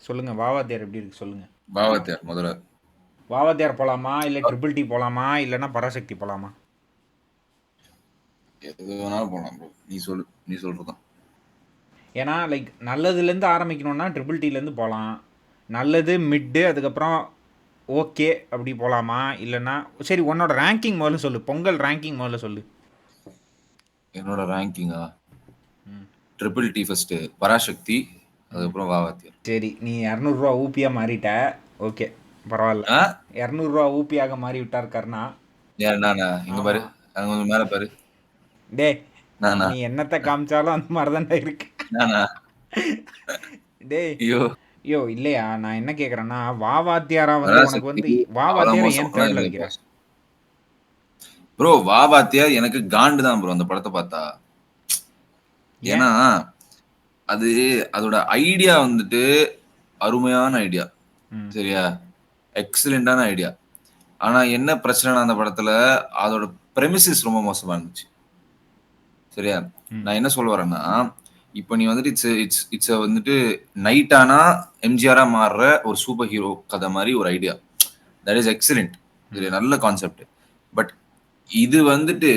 சொல்லுங்க வாவாத்தியார் எப்படி இருக்கு சொல்லுங்க. பாவத்தியார் முதல்ல. வாவாத்தியார் போலாமா இல்லை ட்ரிபிள் டி போலாமா இல்லைன்னா பராசக்தி போலாமா? எது வேணாலும் போலாம் ப்ரோ. நீ சொல்லு, நீ சொல்றதான். ஏன்னா லைக் நல்லதுலேருந்து ஆரம்பிக்கணும்னா ட்ரிபிள் டிலேருந்து போகலாம். நல்லது மிட்டு அதுக்கப்புறம் ஓகே அப்படி போகலாமா இல்லைன்னா சரி உன்னோட ரேங்கிங் முதல்ல சொல்லு. பொங்கல் ரேங்கிங் முதல்ல சொல்லு. என்னோட ரேங்கிங்கா ட்ரிபிள் டி ஃபர்ஸ்ட், பராசக்தி, அதுக்கப்புறம் வாவாத்தியார். சரி நீ 200 ஊப்பியாக மாறிட்ட. ஓகே பரவாயில்ல. ஆ 200 ஊப்பியாக மாறி விட்டார் கர்ணா. ஏன் நானா இங்க பாரு, ஆமாம். அங்க கொஞ்சம் மேல பாரு. டே நானா நீ என்னத்தை காமிச்சாலும் அந்த மாதிரி தான்டா இருக்கு. நானா டேய் ஐயோ, ஐயோ இல்லையா நான் என்ன கேட்குறேன்னா வாவாத்தியாரா வந்து உனக்கு பராசக்தி வந்து அவ்வளவு வாவாத்தியாரை ஏன் மோசம்லாம் தேர்டில் இல்லை வைக்கிற? ப்ரோ. வாவாத்தியார் எனக்கு காண்டு தான் ப்ரோ அந்த படத்தை பார்த்தா. ஏன்? ஏன்னா அது அதோட ஐடியா வந்துட்டு அருமையான ஐடியா. சரியா, எக்ஸலண்டான ஐடியா. ஆனா என்ன பிரச்சனைனா அந்த படத்துல அதோட பிரமிசஸ் ரொம்ப மோசமா இருந்துச்சு. சரியா, நான் என்ன சொல்ல வரேன்னா, இப்போ நீ வந்துட்டு இட்ஸ் இட்ஸ் இட்ஸ் வந்துட்டு நைட் ஆனா எம்ஜிஆரா மாறுற ஒரு சூப்பர் ஹீரோ கதை மாதிரி ஒரு ஐடியா. That is excellent. இது நல்ல கான்செப்ட். பட் இது வந்துட்டு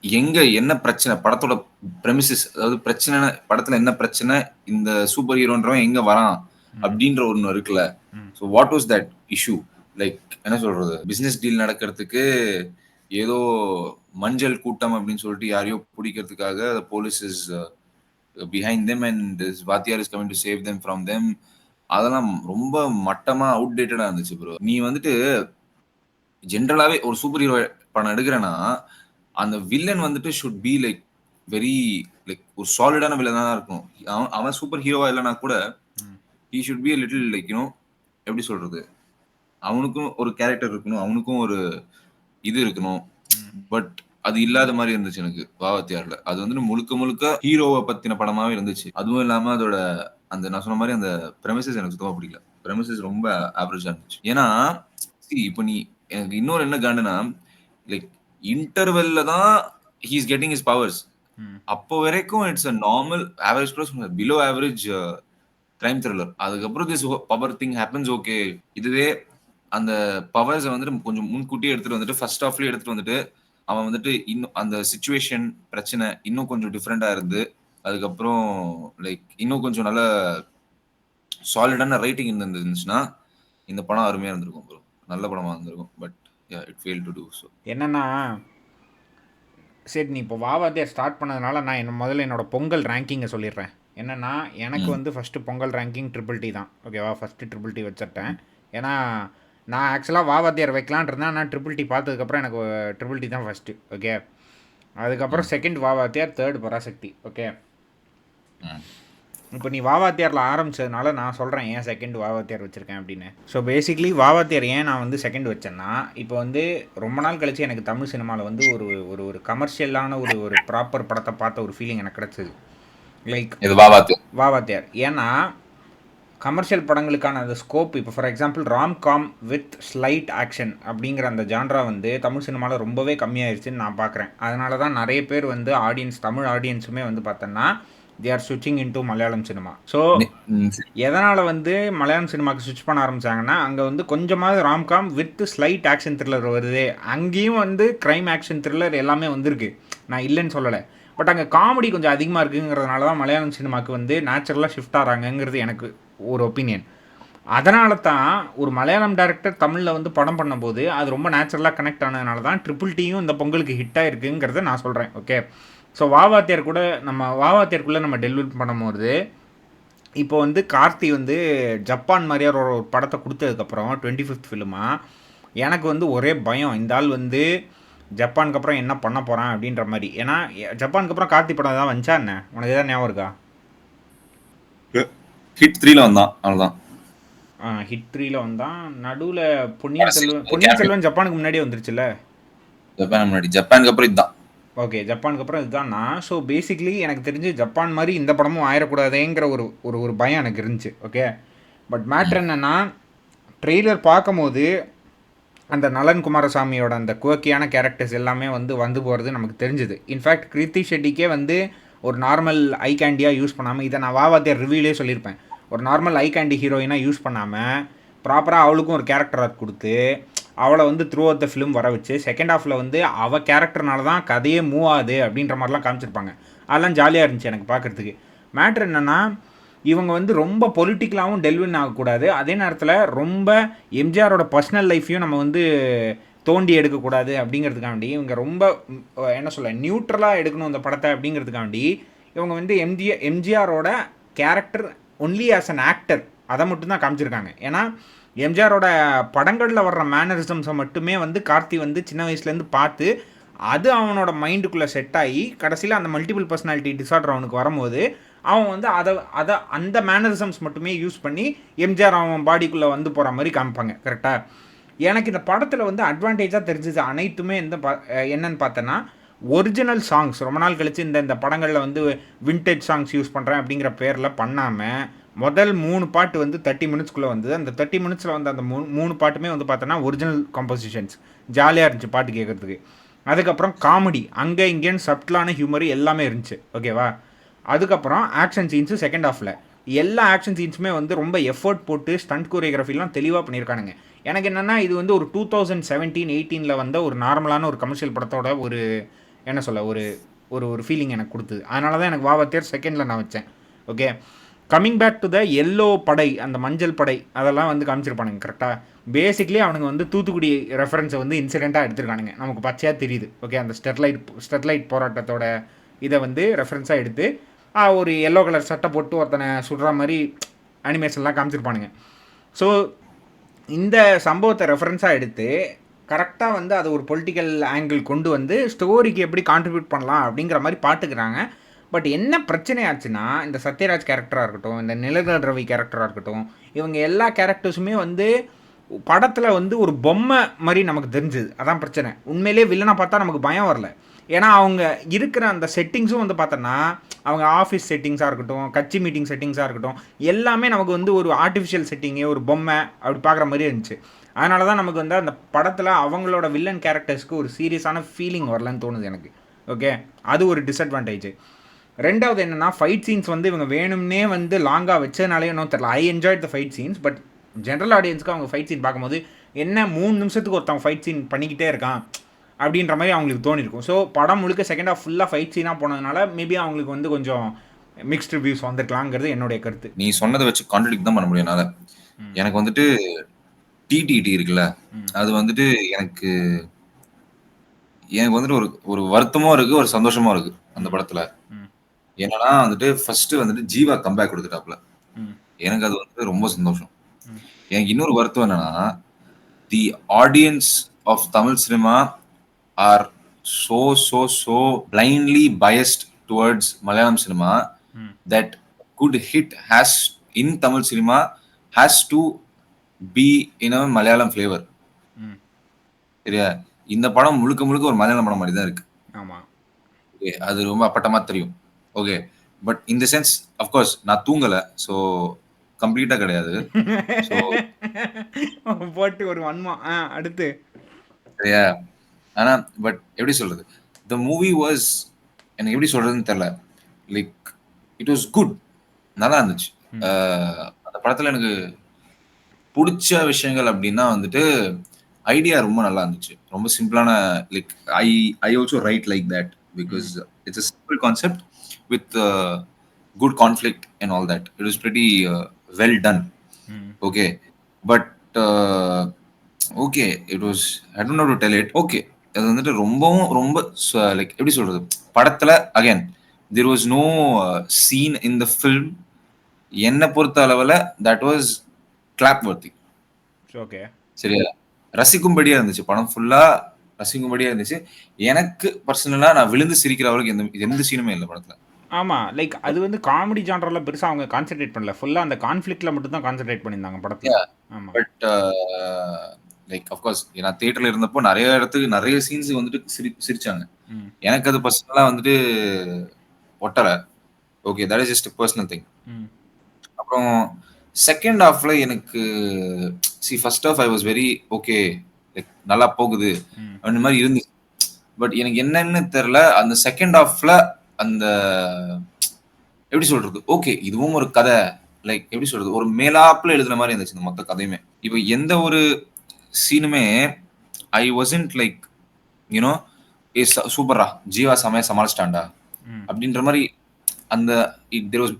எங்க என்ன பிரச்சனை, படத்தோட பிரமிசஸ், அதாவது பிரச்சனை, படத்துல என்ன பிரச்சனை, இந்த சூப்பர் ஹீரோன்றவன் எங்க வரான் அப்படின்ற ஒண்ணு இருக்குல்ல. So what was that issue? Like என்ன சொல்றது, பிசினஸ் டீல் நடக்கிறதுக்கு ஏதோ மஞ்சள் கூட்டம் அப்படின்னு சொல்லிட்டு யாரையோ பிடிக்கிறதுக்காக police is behind them and வாத்தியார் is coming to save them from them. அதெல்லாம் ரொம்ப மட்டமா அவுடேட்டடா இருந்துச்சு ப்ரோ. நீ வந்துட்டு ஜென்ரலாவே ஒரு சூப்பர் ஹீரோ படம் எடுக்கிறேன்னா அந்த வில்லன் வந்துட்டு should be like very like ஒரு சாலிடான வில்லனா தான் இருக்கும். அவன் சூப்பர் ஹீரோவா இல்லைனா கூட he should be little like you know, எப்படி சொல்றது, அவனுக்கும் ஒரு கேரக்டர் இருக்கணும், அவனுக்கும் ஒரு இது இருக்கணும். பட் அது இல்லாத மாதிரி இருந்துச்சு எனக்கு வாவத்தியார்ல. அது வந்து முழுக்க முழுக்க ஹீரோவை பத்தின படமாவே இருந்துச்சு. அதுவும் இல்லாம அதோட அந்த நான் சொன்ன மாதிரி அந்த பிரமிசஸ் எனக்கு சுத்தமா பிடிக்கல. பிரமிசஸ் ரொம்ப ஆவரேஜா இருந்துச்சு. ஏன்னா இப்போ நீ எனக்கு இன்னொரு என்ன காண்டுனா, லைக் இன்டர்வெல்ல தான் he is getting his powers. அப்போ வரைக்கும் it's a normal average plus below average crime thriller. அதுக்கப்புறம் this power thing happens. Okay, இதுவே அந்த பவர்ஸை வந்துட்டு கொஞ்சம் முன்கூட்டியே எடுத்துட்டு வந்துட்டு ஃபர்ஸ்ட் ஹாஃப்லயே எடுத்துட்டு வந்துட்டு அவன் வந்துட்டு இன்னும் அந்த சிச்சுவேஷன் பிரச்சனை இன்னும் கொஞ்சம் டிஃப்ரெண்டா இருந்து அதுக்கப்புறம் லைக் இன்னும் கொஞ்சம் நல்ல சாலிடான ரைட்டிங் இருந்துச்சுன்னா இந்த படம் அருமையா இருந்திருக்கும் ப்ரோ. நல்ல படமா இருந்திருக்கும். But it fail to do so. என்னன்னா சரி நீ இப்போ வாவாத்தியார் ஸ்டார்ட் பண்ணதுனால நான் முதல்ல என்னோட பொங்கல் ரேங்கிங்கை சொல்லிடுறேன். என்னன்னா எனக்கு வந்து first Pongal ranking triple D தான். ஓகேவா, ஃபஸ்ட்டு ட்ரிபிள் டி வச்சிட்டேன். ஏன்னா நான் ஆக்சுவலாக வாவாத்தியார் வைக்கலான் இருந்தேன். ஆனால் ட்ரிபிள் டி பார்த்ததுக்கப்புறம் எனக்கு ட்ரிபிள் டி தான் ஃபஸ்ட்டு. ஓகே, அதுக்கப்புறம் செகண்ட் வாவாத்தியார், தேர்ட் பராசக்தி. ஓகே, இப்போ நீ வாவாத்தியாரில் ஆரம்பிச்சதுனால நான் சொல்கிறேன் ஏன் செகண்ட் வாவாத்தியார் வச்சுருக்கேன் அப்படின்னு. ஸோ பேசிக்லி வாவாத்தியார் ஏன் நான் வந்து செகண்ட் வச்சேன்னா, இப்போ வந்து ரொம்ப நாள் கழிச்சு எனக்கு தமிழ் சினிமாவில் வந்து ஒரு ஒரு ஒரு கமர்ஷியலான ஒரு ஒரு ப்ராப்பர் படத்தை பார்த்த ஒரு ஃபீலிங் எனக்கு கிடச்சிது. லைக் இது வாவாத்தியார். வாவாத்தியார் ஏன்னா கமர்ஷியல் படங்களுக்கான அந்த ஸ்கோப், இப்போ for example romcom with slight action அப்படிங்கிற அந்த ஜான்ரா வந்து தமிழ் சினிமாவில் ரொம்பவே கம்மியாயிருச்சுன்னு நான் பார்க்குறேன். அதனால தான் நிறைய பேர் வந்து ஆடியன்ஸ், தமிழ் ஆடியன்ஸுமே வந்து பார்த்தோன்னா தே ஆர் ஸ்விட்சிங் in to Malayalam cinema. So எதனால் வந்து மலையாளம் சினிமாவுக்கு ஸ்விட்ச் பண்ண ஆரம்பித்தாங்கன்னா, அங்கே வந்து கொஞ்சமாவது romcom with slight action thriller வருது. அங்கேயும் வந்து க்ரைம் ஆக்ஷன் த்ரில்லர் எல்லாமே வந்திருக்கு, நான் இல்லைன்னு சொல்லலை. பட் அங்கே காமெடி கொஞ்சம் அதிகமாக இருக்குங்கிறதுனால தான் மலையாளம் சினிமாவுக்கு வந்து நேச்சுரலாக ஷிஃப்ட் ஆகிறாங்கங்கிறது எனக்கு ஒரு ஒப்பீனியன். அதனால தான் ஒரு மலையாளம் டேரக்டர் தமிழில் வந்து படம் பண்ணும்போது அது ரொம்ப நேச்சுரலாக கனெக்ட் ஆனதுனால தான் ட்ரிபிள் டியும் இந்த பொங்கலுக்கு ஹிட் ஆகிருக்குங்கிறத நான் சொல்கிறேன். ஓகே, ஸோ வாவாத்தியார் கூட நம்ம வாவாத்தியாருக்குள்ளே நம்ம டெலிவரி பண்ணும்போது இப்போ வந்து கார்த்தி வந்து ஜப்பான் மாதிரியார் ஒரு படத்தை கொடுத்ததுக்கப்புறம் 25th ஃபிலிமாக எனக்கு வந்து ஒரே பயம், இந்த ஆள் வந்து ஜப்பானுக்கு அப்புறம் என்ன பண்ண போகிறான் அப்படின்ற மாதிரி. ஏன்னா ஜப்பானுக்கு அப்புறம் கார்த்தி படம் தான் வந்துச்சா என்ன, உனக்கு எதாவது ஞாபகம் இருக்கா? ஹிட் 3ல வந்தான், அவ்வளவுதான். ஹிட் 3ல வந்தான். நடுவில் பொன்னியின் செல்வன் ஜப்பானுக்கு முன்னாடியே வந்துருச்சுல்ல. ஜப்பான் முன்னாடி, ஜப்பானுக்கு அப்புறம் இதுதான். ஓகே, ஜப்பானுக்கு அப்புறம் இதுதான்னா, ஸோ பேசிக்லி எனக்கு தெரிஞ்சு ஜப்பான் மாதிரி இந்த படமும் ஆயிடக்கூடாதேங்கிற ஒரு ஒரு ஒரு பயம் எனக்கு இருந்துச்சு. ஓகே, பட் மேட்ரு என்னென்னா ட்ரெய்லர் பார்க்கும்போது அந்த நலன் குமாரசாமியோட அந்த குவக்கியான கேரக்டர்ஸ் எல்லாமே வந்து போகிறது நமக்கு தெரிஞ்சுது. இன்ஃபேக்ட் கிருத்தி ஷெட்டிக்கே வந்து ஒரு நார்மல் ஐ கேண்டியாக யூஸ் பண்ணாமல், இதை நான் வாவாத்தியார் ரிவ்யூலே சொல்லியிருப்பேன், ஒரு நார்மல் ஐ கேண்டி ஹீரோயினாக யூஸ் பண்ணாமல் ப்ராப்பராக அவளுக்கும் ஒரு கேரக்டர் ஆர்க் கொடுத்து அவளை வந்து த்ரூ அவுட் த ஃபிலிம் வர வச்சு செகண்ட் ஹாஃபில் வந்து அவள் கேரக்டர்னால தான் கதையே மூவ் ஆகுது அப்படின்ற மாதிரிலாம் காமிச்சிருப்பாங்க. அதெல்லாம் ஜாலியாக இருந்துச்சு எனக்கு பார்க்குறதுக்கு. மேட்ரு என்னென்னா இவங்க வந்து ரொம்ப பொலிட்டிக்கலாகவும் டெல்வின் ஆகக்கூடாது, அதே நேரத்தில் ரொம்ப எம்ஜிஆரோட பர்சனல் லைஃப்பையும் நம்ம வந்து தோண்டி எடுக்கக்கூடாது அப்படிங்கிறதுக்காண்டி இவங்க ரொம்ப என்ன சொல்ல நியூட்ரலாக எடுக்கணும் இந்த படத்தை அப்படிங்கிறதுக்காண்டி இவங்க வந்து எம்ஜிஆரோட character only as an actor அதை மட்டும்தான் காமிச்சிருக்காங்க. ஏன்னா எம்ஜிஆரோட படங்களில் வர்ற மேனரிசம்ஸை மட்டுமே வந்து கார்த்தி வந்து சின்ன வயசுலேருந்து பார்த்து அது அவனோட மைண்டுக்குள்ளே செட் ஆகி கடைசியில் அந்த மல்டிபிள் பர்சனாலிட்டி டிஸார்டர் அவனுக்கு வரும்போது அவன் வந்து அதை அந்த மேனரிசம்ஸ் மட்டுமே யூஸ் பண்ணி எம்ஜிஆர் அவன் பாடிக்குள்ளே வந்து போகிற மாதிரி காமிப்பாங்க. கரெக்டாக எனக்கு இந்த படத்தில் வந்து அட்வான்டேஜாக தெரிஞ்சது அனைத்துமே என்னன்னு பார்த்தேன்னா ஒரிஜினல் சாங்ஸ் ரொம்ப நாள் கழித்து இந்த படங்களில் வந்து விண்டேஜ் சாங்ஸ் யூஸ் பண்ணுறேன் அப்படிங்கிற பேரில் பண்ணாமல் முதல் 3 பாட்டு வந்து 30 மினிட்ஸ்க்குள்ளே வந்தது. அந்த 30 மினிட்ஸில் வந்து அந்த 3 பாட்டுமே வந்து பார்த்தோன்னா ஒரிஜினல் கம்போசிஷன்ஸ், ஜாலியாக இருந்துச்சு பாட்டு கேட்குறதுக்கு. அதுக்கப்புறம் காமெடி அங்கே இங்கேன்னு சப்டிலான ஹியூமர் எல்லாமே இருந்துச்சு. ஓகேவா? அதுக்கப்புறம் ஆக்ஷன் சீன்ஸு செகண்ட் ஹாஃபில் எல்லா ஆக்ஷன் சீன்ஸுமே வந்து ரொம்ப எஃபர்ட் போட்டு ஸ்டண்ட் கோரியோகிராஃபிலாம் தெளிவாக பண்ணியிருக்கானுங்க. எனக்கு என்னென்னா இது வந்து ஒரு 2017-18 வந்த ஒரு நார்மலான ஒரு கமர்ஷியல் படத்தோட ஒரு என்ன சொல்ல ஒரு ஒரு ஒரு ஃபீலிங் எனக்கு கொடுத்தது. அதனால தான் எனக்கு வாவத்தியர் செகண்டில் நான் வச்சேன். Okay, coming back to the yellow படை, அந்த மஞ்சள் படை அதெல்லாம் வந்து காமிச்சிருப்பானுங்க. கரெக்டாக பேசிக்லி அவனுங்க வந்து தூத்துக்குடி ரெஃபரன்ஸை வந்து இன்சிடெண்ட்டாக எடுத்துருக்கானுங்க, நமக்கு பச்சையாக தெரியுது. ஓகே, அந்த ஸ்டெர்லைட் போராட்டத்தோட இதை வந்து ரெஃபரன்ஸாக எடுத்து ஒரு எல்லோ கலர் சட்டை போட்டு ஒருத்தனை சுடுற மாதிரி அனிமேஷன்லாம் காமிச்சிருப்பானுங்க. ஸோ இந்த சம்பவத்தை ரெஃபரன்ஸாக எடுத்து கரெக்டாக வந்து அது ஒரு பொலிட்டிக்கல் ஆங்கிள் கொண்டு வந்து ஸ்டோரிக்கு எப்படி கான்ட்ரிபியூட் பண்ணலாம் அப்படிங்கிற மாதிரி பாட்டுக்கிறாங்க. பட் என்ன பிரச்சனை ஆச்சுன்னா இந்த சத்யராஜ் கேரக்டராக இருக்கட்டும், இந்த நிலகல் ரவி கேரக்டராக இருக்கட்டும், இவங்க எல்லா கேரக்டர்ஸுமே வந்து படத்தில் வந்து ஒரு பொம்மை மாதிரி நமக்கு தெரிஞ்சுது. அதான் பிரச்சனை. உண்மையிலே வில்லனாக பார்த்தா நமக்கு பயம் வரல. ஏன்னா அவங்க இருக்கிற அந்த செட்டிங்ஸும் வந்து பார்த்தோன்னா அவங்க ஆஃபீஸ் செட்டிங்ஸாக இருக்கட்டும், கட்சி மீட்டிங் செட்டிங்ஸாக இருக்கட்டும், எல்லாமே நமக்கு வந்து ஒரு ஆர்டிஃபிஷியல் செட்டிங்கு, ஒரு பொம்மை அப்படி பார்க்குற மாதிரி இருந்துச்சு. அதனால தான் நமக்கு வந்து அந்த படத்தில் அவங்களோட வில்லன் கேரக்டர்ஸ்க்கு ஒரு சீரியஸான ஃபீலிங் வரலன்னு தோணுது எனக்கு. ஓகே, அது ஒரு டிஸ்அட்வான்டேஜ். ரெண்டாவது என்னென்னா ஃபைட் சீன்ஸ் வந்து இவங்க வேணும்னே வந்து லாங்காக வச்சதுனாலே இன்னும் தெரியல. I enjoyed the fight scenes, but general ஆடியன்ஸ்க்கு அவங்க ஃபைட் சீன் பார்க்கும்போது என்ன 3 நிமிஷத்துக்கு ஒருத்தவங்க ஃபைட் சீன் பண்ணிக்கிட்டே இருக்கான் அப்படின்ற மாதிரி அவங்களுக்கு தோணிருக்கும். ஸோ படம் முழுக்க செகண்ட் ஹாஃப் ஃபுல்லாக ஃபைட் சீனாக போனதுனால மேபி அவங்களுக்கு வந்து கொஞ்சம் மிக்ஸ்ட் ரிவ்யூஸ் வந்துருக்கலாங்கிறது என்னுடைய கருத்து. நீ சொன்னதை வச்சு கான்ட்ராடிக்ட் தான் பண்ண முடியும் என்னால். எனக்கு வந்துட்டு டிடிடி இருக்குல்ல, அது வந்துட்டு எனக்கு வந்துட்டு ஒரு வருத்தமும் இருக்கு, ஒரு சந்தோஷமும் இருக்கு அந்த படத்துல. என்னன்னா வந்துட்டு ஃபர்ஸ்ட் வந்துட்டு ஜீவா கம்பேக் கொடுத்துட்டாப்ல, எனக்கு அது வந்து ரொம்ப சந்தோஷம். எனக்கு இன்னொரு வருத்தம் என்னன்னா the audience of Tamil cinema are so blindly biased towards Malayalam cinema that good hit has in Tamil cinema has to be in a Malayalam flavor. சரியா? இந்த படம் முழுக்க முழுக்க ஒரு மலையாளம் படம் மாதிரி தான் இருக்கு. ஆமா, அது ரொம்ப அப்பட்டமா தெரியும். ஓகே, பட் இந்த சென்ஸ் அஃப்கோர்ஸ் நான் தூங்கல, ஸோ கம்ப்ளீட்டா கிடையாது. ஸோ போட்டு ஒரு வன்மா அடுத்து சரியா? ஆனா பட் எப்படி சொல்றது, த மூவி வாஸ் எனக்கு எப்படி சொல்றதுன்னு தெரியல, லைக் இட் வாஸ் குட், நல்லா இருந்துச்சு. அந்த படத்துல எனக்கு பிடிச்ச விஷயங்கள் அப்படின்னா வந்துட்டு ஐடியா ரொம்ப நல்லா இருந்துச்சு, ரொம்ப சிம்பிளான. Like I also right like that because it's a simple concept with good conflict and all that. It was pretty well done. Okay, but okay, it was, I don't know how to tell it. Okay, அது வந்துட்டு ரொம்ப like எப்படி சொல்றது, படத்துல again there was no scene in the film என்ன பொறுத்த அளவுல that was clap worthy. Okay, சரியா? ரசிக்கும்படியா இருந்துச்சு, படம் ஃபுல்லா ரசிக்கும்படியா இருந்துச்சு. எனக்கு பர்சனலா நான் விழுந்து சிரிக்கிற அளவுக்கு எந்த சீனுமே இல்லை படத்துல. ஆமாம், லைக் அது வந்து காமெடி ஜானரில் பெருசாக அவங்க கான்சென்ட்ரேட் பண்ணல, ஃபுல்லாக அந்த கான்ஃப்ளிக்டில் மட்டும் தான் கான்சென்ட்ரேட் பண்ணியிருந்தாங்க படத்தில். ஆமாம், பட் லைக் அஃப்கோர்ஸ் நான் தியேட்டர்ல இருந்தப்போ நிறைய இடத்துக்கு நிறைய சீன்ஸ் வந்துட்டு சிரிச்சாங்க. எனக்கு அது பர்சனலா வந்துட்டு ஒட்டல. Okay, that is just personal thing. அப்புறம் செகண்ட் ஹாஃப்ல எனக்கு first half I was very okay, like நல்லா போகுது அந்த மாதிரி இருந்துச்சு. பட் எனக்கு என்னன்னு தெரியல, அந்த செகண்ட் ஹாஃப்ல அந்த எப்படி சொல்றது, ஓகே இதுவும் ஒரு கதை, லைக் எப்படி சொல்றது, ஒரு மேலாப்புல எழுதுன மாதிரி இருந்துச்சு இந்த மொத்த கதையுமே. இப்போ எந்த ஒரு சீனுமே ஐ வாசன்ட் லைக் யூனோ சூப்பரா ஜீவா செமையா சமாளிச்சிட்டான்டா அப்படின்ற மாதிரி. அந்த there was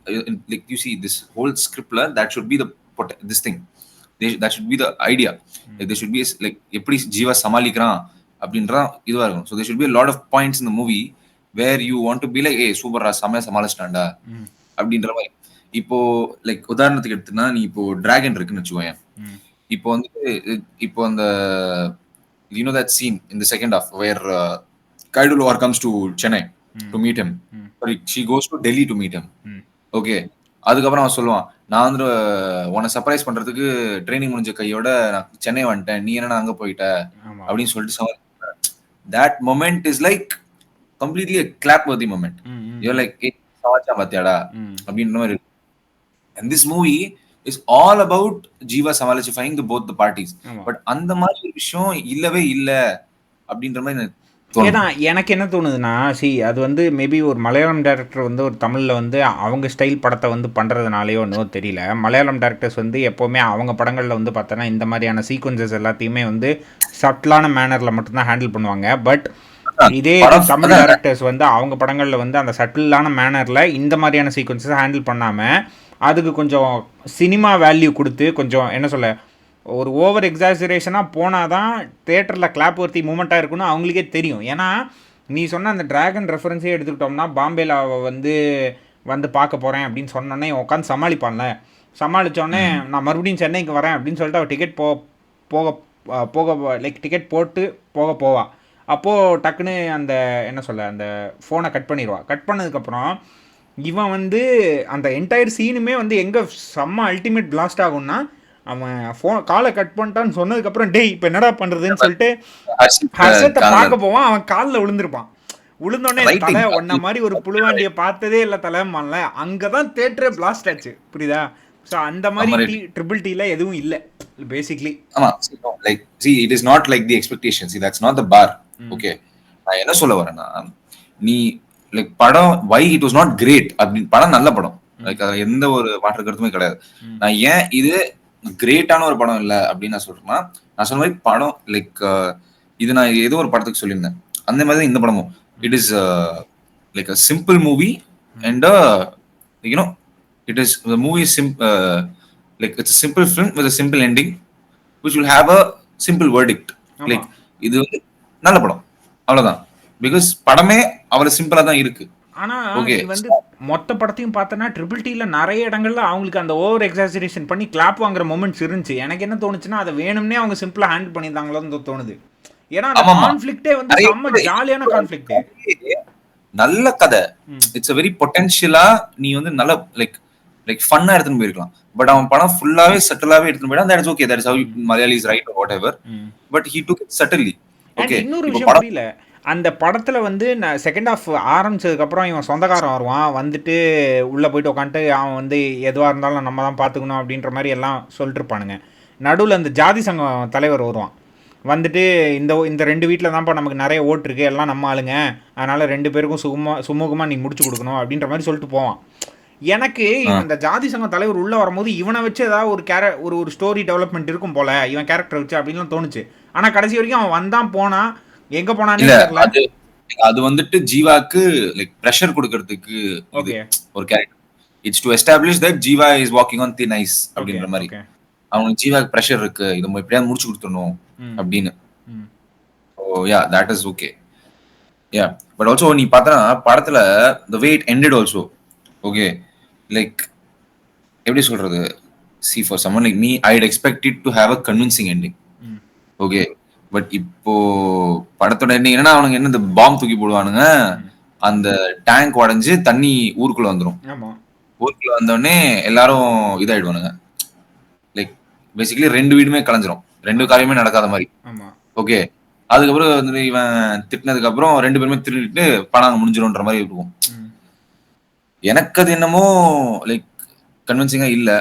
like you see this whole scriptல that should be the this thing, that should be the idea, like there should be like எப்படி ஜீவா சமாளிக்கிறான் அப்படின்ற இதுவா இருக்கும். So there should be a lot of points in the movie where you want to be like ஏய் சூப்பரா செமையா சமாளிச்சிட்டான்டா அப்படின்ற மாதிரி. இப்போ லைக் உதாரணத்துக்கு எடுத்துனா நீ இப்போ டிராகன் இருக்குன்னு வச்சுக்கோங்க. இப்போ வந்துட்டு இப்போ அந்த you know that scene in the second half where Kaido Loar comes to Chennai to meet him. Sorry, she goes to Delhi to meet him. Okay. அதுக்கப்புறம் அவன் சொல்லுவான், நான் வந்து உன்னை சர்ப்ரைஸ் பண்றதுக்கு ட்ரைனிங் முடிஞ்ச கையோட நான் சென்னை வந்துட்டேன், நீ என்ன அங்க போயிட்ட அப்படின்னு சொல்லிட்டு that moment is like completely a clap worthy moment. You're like சமாச்சா பாத்தியாடா அப்படின்ற மாதிரி. And this movie is all about Jiva samalifying both the parties. But அந்த மாதிரி ஒரு விஷயம் இல்லவே இல்ல அப்படின்ற மாதிரி. ஏன்னா எனக்கு என்ன தோணுதுன்னா, அது வந்து மேபி ஒரு மலையாளம் டேரக்டர் வந்து ஒரு தமிழில் வந்து அவங்க ஸ்டைல் படத்தை வந்து பண்ணுறதுனாலையோ ஒன்றும் தெரியல. மலையாளம் டேரக்டர்ஸ் வந்து எப்போவுமே அவங்க படங்களில் வந்து பார்த்தோன்னா இந்த மாதிரியான சீக்வன்சஸ் எல்லாத்தையுமே வந்து சட்டிலான மேனரில் மட்டும்தான் ஹேண்டில் பண்ணுவாங்க. பட் இதே தமிழ் டேரக்டர்ஸ் வந்து அவங்க படங்களில் வந்து அந்த சட்டிலான மேனரில் இந்த மாதிரியான சீக்வன்சஸ் ஹேண்டில் பண்ணாமல் அதுக்கு கொஞ்சம் சினிமா வேல்யூ கொடுத்து கொஞ்சம் என்ன சொல்ல ஒரு ஓவர் எக்ஸாஜரேஷனாக போனால் தான் தேட்டரில் கிளாப் ஒர்த்தி மூமெண்ட்டாக இருக்குன்னு அவங்களுக்கே தெரியும். ஏன்னா நீ சொன்ன அந்த டிராகன் ரெஃபரன்ஸே எடுத்துக்கிட்டோம்னா பாம்பேல வந்து பார்க்க போகிறேன் அப்படின்னு சொன்னோன்னே உட்காந்து சமாளிப்பான்ல. சமாளித்தோடனே நான் மறுபடியும் சென்னைக்கு வரேன் அப்படின்னு சொல்லிட்டு அவள் டிக்கெட் போக லைக் டிக்கெட் போட்டு போவா. அப்போது டக்குன்னு அந்த என்ன சொல்ல அந்த ஃபோனை கட் பண்ணிடுவா. கட் பண்ணதுக்கப்புறம் இவன் வந்து அந்த என்டையர் சீனுமே வந்து எங்கே செம்ம அல்டிமேட் பிளாஸ்ட் ஆகும்னா, அவன் ஃபோன் காலை கட் பண்ணிட்டான்னு சொன்னதுக்கப்புறம் டேய் இப்போ என்னடா பண்ணுறதுன்னு சொல்லிட்டு ஹர்ஷத்தை பார்க்க போவான். அவன் காலில் விழுந்திருப்பான். விழுந்தோடனே தலை ஒன்ன மாதிரி ஒரு புழுவாண்டியை பார்த்ததே இல்லை தலைமான்ல. அங்கே தான் தேட்டரே பிளாஸ்ட் ஆச்சு. புரியுதா? ஸோ அந்த மாதிரி ட்ரிபிள் டியில் எதுவும் இல்லை பேசிக்லி. ஆமாம், like it is not like the expectations. That's not the bar. Okay, நான் என்ன சொல்ல வரேன்னா, நீ லைக் படம் why it was not great அப்படின்னு. படம் நல்ல படம், லைக் அதில் எந்த ஒரு மாற்று கருத்துமே கிடையாது. நான் ஏன் இது கிரேட்டான ஒரு படம் இல்லை அப்படின்னு நான் சொல்றேன்னா, நான் சொன்ன மாதிரி படம் லைக் இது நான் ஏதோ ஒரு படத்துக்கு சொல்லியிருந்தேன், அந்த மாதிரி தான் இந்த படமும். It is like a simple movie and you know it is the movie is like it's a simple film with a simple ending which will have a simple verdict. Like இது வந்து நல்ல படம் அவ்வளவுதான். பிகாஸ் படமே அவ்வளவு சிம்பிளா தான் இருக்கு. ஆனா வந்து மொத்த படத்தையும் பார்த்தனா ட்ரிபிள் டில நிறைய இடங்கள்ல அவங்களுக்கு அந்த ஓவர் எக்ஸாஜரேஷன் பண்ணி கிளாப் வாங்குற மொமெண்ட்ஸ் இருந்துச்சு. எனக்கு என்ன தோணுச்சுன்னா, அதை வேணும்னே அவங்க சிம்பிளா ஹேண்டில் பண்ணியிருந்தாங்களோன்னு தோணுது. ஏன்னா அந்த கான்ஃப்ளிக்ட்டே வந்து செம்ம ஜாலியான கான்ஃப்ளிக்ட், நல்ல கதை. இட்ஸ் a very potential-ஆ நீ வந்து நல்ல லைக் ஃபன்னா எடுத்துட்டு போயிருக்கலாம். பட் அவன் படம் ஃபுல்லாவே செட்டிலாவே எடுத்துட்டு போயிட்டான். That's okay, that's how Malayali is right or whatever, but he took it subtly. Okay, இன்னொரு விஷயம் புரியல, அந்த படத்தில் வந்து நான் செகண்ட் ஹாஃப் ஆரம்பிச்சதுக்கப்புறம் இவன் சொந்தக்காரன் வருவான், வந்துட்டு உள்ளே போயிட்டு உட்காந்துட்டு அவன் வந்து எதுவாக இருந்தாலும் நம்ம தான் பார்த்துக்கணும் அப்படின்ற மாதிரி எல்லாம் சொல்லிட்டுருப்பானுங்க. நடுவில் அந்த ஜாதி சங்கம் தலைவர் வருவான், வந்துட்டு இந்த ரெண்டு வீட்டில் தான்ப்பா நமக்கு நிறைய ஓட்டு இருக்குது, எல்லாம் நம்ம ஆளுங்க, அதனால் ரெண்டு பேருக்கும் சுமூகமாக நீ முடிச்சு கொடுக்கணும் அப்படின்ற மாதிரி சொல்லிட்டு போவான். எனக்கு இந்த ஜாதி சங்கம் தலைவர் உள்ளே வரும்போது இவனை வச்சு ஏதாவது ஒரு ஸ்டோரி டெவலப்மெண்ட் இருக்கும் போல, இவன் கேரக்டர் வச்சு அப்படின்லாம் தோணுச்சு. ஆனால் கடைசி வரைக்கும் அவன் வந்தான் போனான், எங்க போனானே தெரியல. அது வந்துட்டு ஜீவாக்கு லைக் பிரஷர் கொடுக்கிறதுக்கு ஒரு character. It's to establish that Jeeva is walking on thin ice அப்படின்ற மாதிரி. அவனுக்கு ஜீவாக்கு பிரஷர் இருக்கு, இதை எப்படியாவது முடிச்சு கொடுத்துடணும் அப்படின்னு. Oh yeah, that is okay. Yeah, but also நீ பார்த்தா படத்துல the way it ended also, okay, like எப்படி சொல்றது, see for someone like me I'd expect it to have a convincing ending. Okay, but இப்போ படத்தோட எண்டிங் என்னன்னா, அவனுங்க என்ன இந்த பாம்பு தூக்கி போடுவானுங்க, அந்த டேங்க் உடைஞ்சு தண்ணி ஊருக்குள்ள வந்துடும். ஊருக்குள்ள வந்தோடனே எல்லாரும் இதாயிடுவானுங்க. லைக் பேசிக்கலி ரெண்டு வீடுமே கலைஞ்சிரும், ரெண்டு காரியமே நடக்காத மாதிரி. ஓகே, அதுக்கப்புறம் வந்து இவன் திட்டினதுக்கு அப்புறம் ரெண்டு பேருமே திருடிட்டு பணம் முடிஞ்சிரும்ன்ற மாதிரி இருக்கும். எனக்கு அது என்னமோ லைக் கன்வின்சிங்கா இல்ல,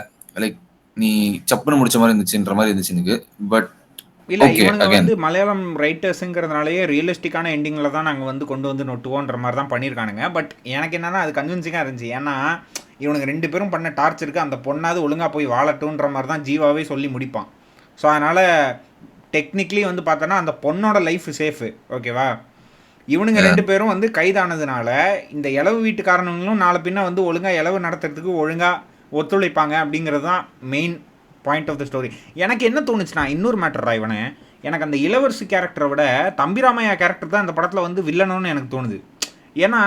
லைக் நீ சப்புன்னு முடிச்ச மாதிரி இருந்துச்சுன்ற மாதிரி இருந்துச்சு எனக்கு. பட் இல்லை, இவங்க வந்து மலையாளம் ரைட்டர்ஸுங்கிறதுனாலேயே ரியலிஸ்டிக்கான எண்டிங்கில் தான் நாங்கள் வந்து கொண்டு வந்து நொட்டுவோன்ற மாதிரி தான் பண்ணியிருக்கானுங்க. பட் எனக்கு என்னன்னா அது கன்வின்சிங்காக இருந்துச்சு. ஏன்னா இவனுங்க 2 பேரும் பண்ண டார்ச்சருக்கு அந்த பொண்ணாவது ஒழுங்காக போய் வாழட்டுன்ற மாதிரி தான் ஜீவாவே சொல்லி முடிப்பான். ஸோ அதனால் டெக்னிக்கலி வந்து பார்த்தோன்னா அந்த பொண்ணோட லைஃப் சேஃபு, ஓகேவா. இவனுங்க 2 பேரும் வந்து கைதானதுனால இந்த இளவு வீட்டுக்காரனுங்களும் நாளை பின்ன வந்து ஒழுங்காக இளவு நடத்துறதுக்கு ஒழுங்காக ஒத்துழைப்பாங்க அப்படிங்கிறது தான் main point of the story. எனக்கு என்ன தோணுச்சுன்னா, இன்னொரு மேட்டரா இவனே, எனக்கு அந்த இளவரசி கேரக்டரை விட தம்பிராமையா கேரக்டர் தான் இந்த படத்தில் வந்து வில்லனும்னு எனக்கு தோணுது. ஏன்னா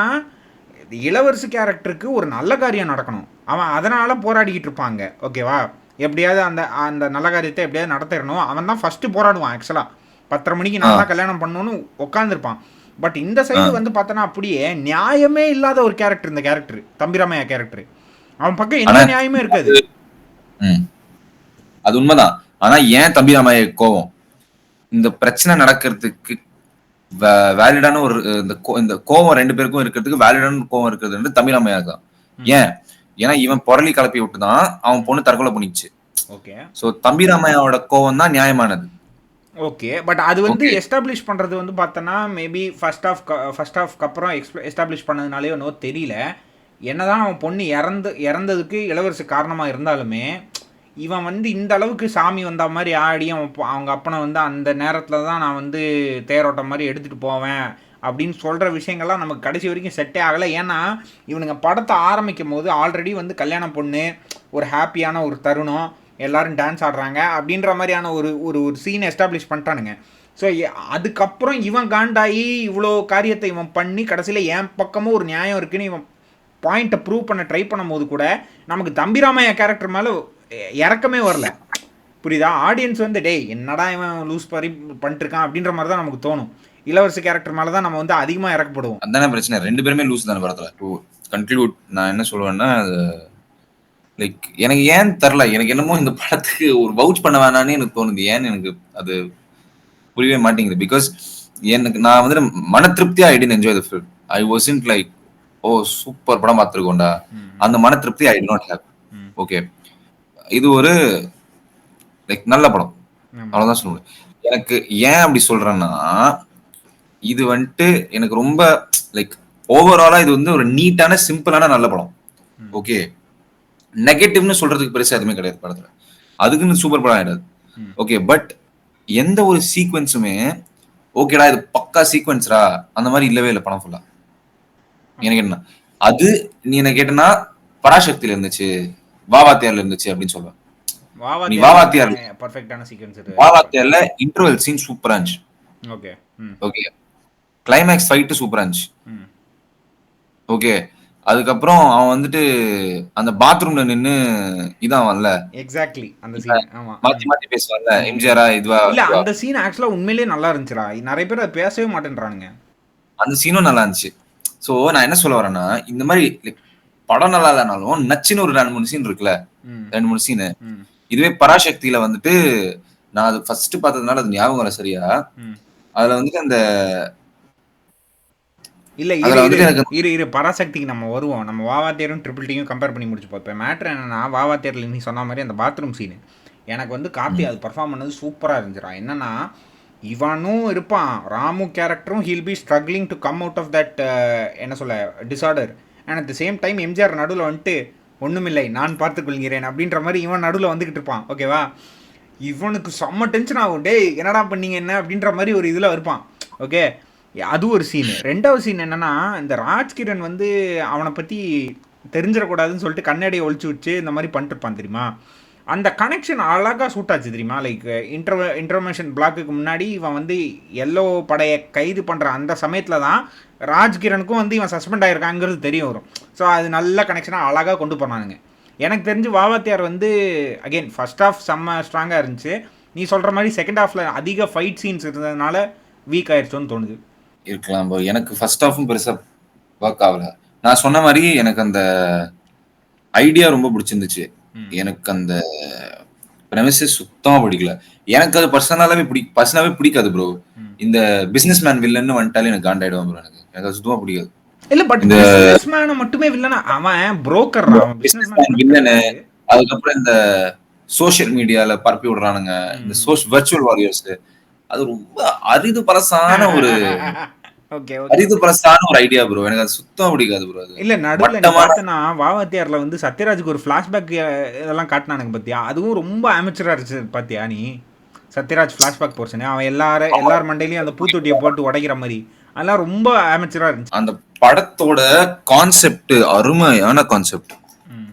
இளவரசி கேரக்டருக்கு ஒரு நல்ல காரியம் நடக்கணும், அவன் அதனால் போராடிக்கிட்டு இருப்பாங்க, ஓகேவா. எப்படியாவது அந்த அந்த நல்ல காரியத்தை எப்படியாவது நடத்திடணும், அவன் தான் ஃபஸ்ட்டு போராடுவான். ஆக்சுவலாக 10:30 மணிக்கு நான் தான் கல்யாணம் பண்ணணும்னு உட்காந்துருப்பான். பட் இந்த சைடு வந்து பார்த்தோன்னா அப்படியே நியாயமே இல்லாத ஒரு கேரக்டர் இந்த கேரக்டர், தம்பிராமையா கேரக்டர். அவன் பக்கம் எந்த நியாயமே இருக்காது. அது உண்மைதான். ஆனா ஏன் தம்பிராமையா கோவம், இந்த பிரச்சனை நடக்கிறதுக்கு வேலிடான ஒரு இந்த கோவம் 2 பேருக்கும் இருக்கிறதுக்கு வேலிடான கோவம் இருக்கிறது தம்பிராமையா தான். ஏன்? ஏன்னா இவன் பொருளி கலப்பி விட்டு தான் அவன் பொண்ணு தற்கொலை பண்ணிச்சு. ஓகே. ஸோ தம்பிராமையாவோட கோவம் தான் நியாயமானது. ஓகே. பட் அது வந்து எஸ்டாப்ளிஷ் பண்ணுறது வந்து பார்த்தோன்னா மேபி ஃபர்ஸ்ட் ஹாஃப்க்கு அப்புறம் எஸ்டாப்ளிஷ் பண்ணதுனாலே ஒன்றும் தெரியல. என்னதான் அவன் பொண்ணு இறந்ததுக்கு இளவரசி காரணமாக இருந்தாலுமே இவன் வந்து இந்த அளவுக்கு சாமி வந்த மாதிரி ஆடி அவங்க அப்பனை வந்து அந்த நேரத்தில் தான் நான் வந்து தேரோட்டம் மாதிரி எடுத்துகிட்டு போவேன் அப்படின்னு சொல்கிற விஷயங்கள்லாம் நமக்கு கடைசி வரைக்கும் செட்டே ஆகலை. ஏன்னா இவனுங்க படத்தை ஆரம்பிக்கும் போது ஆல்ரெடி வந்து கல்யாணம் பொண்ணு ஒரு ஹாப்பியான ஒரு தருணம், எல்லோரும் டான்ஸ் ஆடுறாங்க அப்படின்ற மாதிரியான ஒரு ஒரு ஒரு சீனை எஸ்டாப்ளிஷ் பண்ணிட்டானுங்க. ஸோ அதுக்கப்புறம் இவன் காண்டாகி இவ்வளோ காரியத்தை இவன் பண்ணி கடைசியில் என் பக்கமும் ஒரு நியாயம் இருக்குன்னு இவன் பாயிண்ட்டை ப்ரூவ் பண்ண ட்ரை பண்ணும் போது கூட நமக்கு தம்பிராமையா கேரக்டர் மேலே இறக்கமே வரல, புரியுதா. ஆடியன்ஸ் வந்து டேய் என்னடா இவன் லூஸ் மாதிரி பண்ணிட்டுருக்கான் அப்படின்ற மாதிரி தான் நமக்கு தோணும். இளவரசி கேரக்டர் மேலே தான் நம்ம வந்து அதிகமாக இறக்கப்படுவோம். அதான பிரச்சனை, 2 பேருமே லூஸ் தானே படத்தில். டு கன்க்ளூட் நான் என்ன சொல்லுவேன்னா, லைக் எனக்கு ஏன் தெரில, எனக்கு என்னமோ இந்த படத்துக்கு ஒரு வவுச் பண்ண வேணான்னு எனக்கு தோணுது. ஏன்னு எனக்கு அது புரியவே மாட்டேங்குது. பிகாஸ் எனக்கு நான் வந்து மன திருப்தியாக I did enjoy the film. I wasn't like oh super படம் பார்த்துருக்கோண்டா, அந்த மன திருப்தி I did not have. Okay, இது ஒரு லைக் நல்ல படம், அவ்வளவுதான் சொல்லுவேன். எனக்கு ஏன் அப்படி சொல்றேன்னா, இது வந்துட்டு எனக்கு ரொம்ப லைக் ஓவராலா இது வந்து ஒரு நீட்டான சிம்பிளான நல்ல படம். ஓகே, நெகட்டிவ்னு சொல்றதுக்கு பெருசா எதுவுமே கிடையாது படத்துல, அதுக்குன்னு சூப்பர் படம் ஆயிடாது. ஓகே, பட் எந்த ஒரு சீக்வன்ஸுமே ஓகேடா இது பக்கா சீக்வன்ஸ்ரா அந்த மாதிரி இல்லவே இல்லை படம் ஃபுல்லா. எனக்கு என்ன அது நீ என்ன கேட்டனா பராசக்தியில இருந்துச்சு, வாவாத்தியார்ல இருந்துச்சு அப்படின்னு சொல்லுவேன். நீ வாவாத்தியார்ல பெர்ஃபெக்ட்டான சீக்வென்ஸ் இருக்கு. வாவாத்தியார்ல இன்டர்வல் சீன் சூப்பரா இருந்துச்சு. ஓகே ஓகே, கிளைமேக்ஸ் ஃபைட் சூப்பரா இருந்துச்சு. ஓகே, அதுக்கப்புறம் அவன் வந்துட்டு அந்த பாத்ரூம்ல நின்னு இதான் வரல, எக்ஸாக்ட்லி அந்த சீன். ஆமா, மாத்தி மாத்தி பேசுவான்ல எம்ஜிஆரா இதுவா இல்ல, அந்த சீன் ஆக்சுவலா உண்மையிலேயே நல்லா இருந்துச்சுடா. நிறைய பேர் அதை பேசவே மாட்டேன்றானுங்க. அந்த சீனும் நல்லா இருந்துச்சு. சோ நான் என்ன சொல்ல வரேன்னா, இந்த மாதிரி படம் நல்லா இல்லைனாலும் நச்சுன்னு ஒரு 2-3 சீன் இருக்குல்ல, 2-3 சீனு. இதுவே பராசக்தியில வந்துட்டு நான் அது ஃபர்ஸ்ட் பார்த்ததுனால அது ஞாபகம் இல்லை சரியா. அதுல வந்துட்டு அந்த இல்ல இரு பராசக்திக்கு நம்ம வருவோம். நம்ம வாவாத்தியரும் ட்ரிபிள் டியும் கம்பேர் பண்ணி முடிச்சு பார்ப்போம். மேட்ரு என்னன்னா, வாவாத்தியரில் நீ சொன்ன மாதிரி அந்த பாத்ரூம் சீனு எனக்கு வந்து கார்த்தி அது பர்ஃபார்ம் பண்ணது சூப்பராக இருந்துச்சுடா. என்னன்னா இவனும் இருப்பான், ராமு கேரக்டரும் he'll be struggling to come out of that என்ன சொல்ல disorder. And at the same time MGR நடுவில் வந்துட்டு ஒன்றுமில்லை நான் பார்த்துக்கொள்கிறேன் அப்படின்ற மாதிரி இவன் நடுவில் வந்துக்கிட்டு இருப்பான். ஓகேவா, இவனுக்கு செம்ம டென்ஷன் ஆகும், டே என்னடா பண்ணீங்க என்ன அப்படின்ற மாதிரி ஒரு இதில் இருப்பான். ஓகே, அது ஒரு சீனு. 2வது சீன் என்னென்னா, இந்த ராஜ்கிரண் வந்து அவனை பற்றி தெரிஞ்சிடக்கூடாதுன்னு சொல்லிட்டு கண்ணாடியை ஒழிச்சு வச்சு இந்த மாதிரி பண்ணிட்டுருப்பான் தெரியுமா. அந்த கனெக்ஷன் அழகாக சூட் ஆச்சு தெரியுமா. லைக் இன்டர்மேஷன் பிளாக்குக்கு முன்னாடி இவன் வந்து எல்லோ படையை கைது பண்ணுற அந்த சமயத்தில் தான் ராஜ்கிரனுக்கும் வந்து இவன் சஸ்பெண்ட் ஆகிருக்காங்கிறது தெரிய வரும். ஸோ அது நல்ல கனெக்ஷனாக அழகாக கொண்டு போனானுங்க. எனக்கு தெரிஞ்சு வாவாத்தியார் வந்து அகெயின் ஃபர்ஸ்ட் ஹாஃப் செம்ம ஸ்ட்ராங்காக இருந்துச்சு. நீ சொல்கிற மாதிரி செகண்ட் ஹாஃபில் அதிக ஃபைட் சீன்ஸ் இருந்ததுனால வீக் ஆயிடுச்சோன்னு தோணுது. இருக்கலாம் ப்ரோ, எனக்கு ஃபர்ஸ்ட் ஹாஃபும் பெருசாக ஒர்க் ஆகலை. நான் சொன்ன மாதிரி எனக்கு அந்த ஐடியா ரொம்ப பிடிச்சிருந்துச்சு. எனக்கு அந்த பிரமிசஸ் சுத்தமாக பிடிக்கல. எனக்கு அது பர்சனலாவே பிடிக்காது ப்ரோ. இந்த பிசினஸ் மேன் வில்லன்னு வந்துட்டாலே எனக்கு காண்டாயிடுவான் ப்ரோ. எனக்கு அது சுத்தமாக பிடிக்காது. இல்ல பட் பிசினஸ் மேன் மட்டுமே வில்லனா, அவன் புரோக்கர், அவன் பிசினஸ் மேன் வில்லன். அதுக்கப்புறம் இந்த சோஷியல் மீடியால பரப்பி விடுறானுங்க இந்த வர்ச்சுவல் வாரியர்ஸ், அது ரொம்ப அரிது பரசான ஒரு ஓகே, ஓகே. பரிது பிரஸ்தான ஒரு ஐடியா ப்ரோ. எனக்கு அது சுத்தமா பிடிக்காது ப்ரோ அது. இல்ல நடுவுல நீ மட்டமான பார்த்தன்னா, வாவாத்தியார்ல வந்து சத்யராஜ்க்கு ஒரு ஃபிளாஷ்பேக் இதெல்லாம் காட்டுனானுங்க பாத்தியா? அதுவும் ரொம்ப அமெச்சூரா இருந்துச்சு பாத்தியா நீ? Sathyaraj flashback portion. அவன் எல்லார் மண்டையிலயும் அந்த பூத்தொட்டிய போட்டு உடைக்கிற மாரி. அதெல்லாம் ரொம்ப அமெச்சூரா இருந்துச்சு. அந்த படத்தோட கான்செப்ட் அருமையான கான்செப்ட். ம்.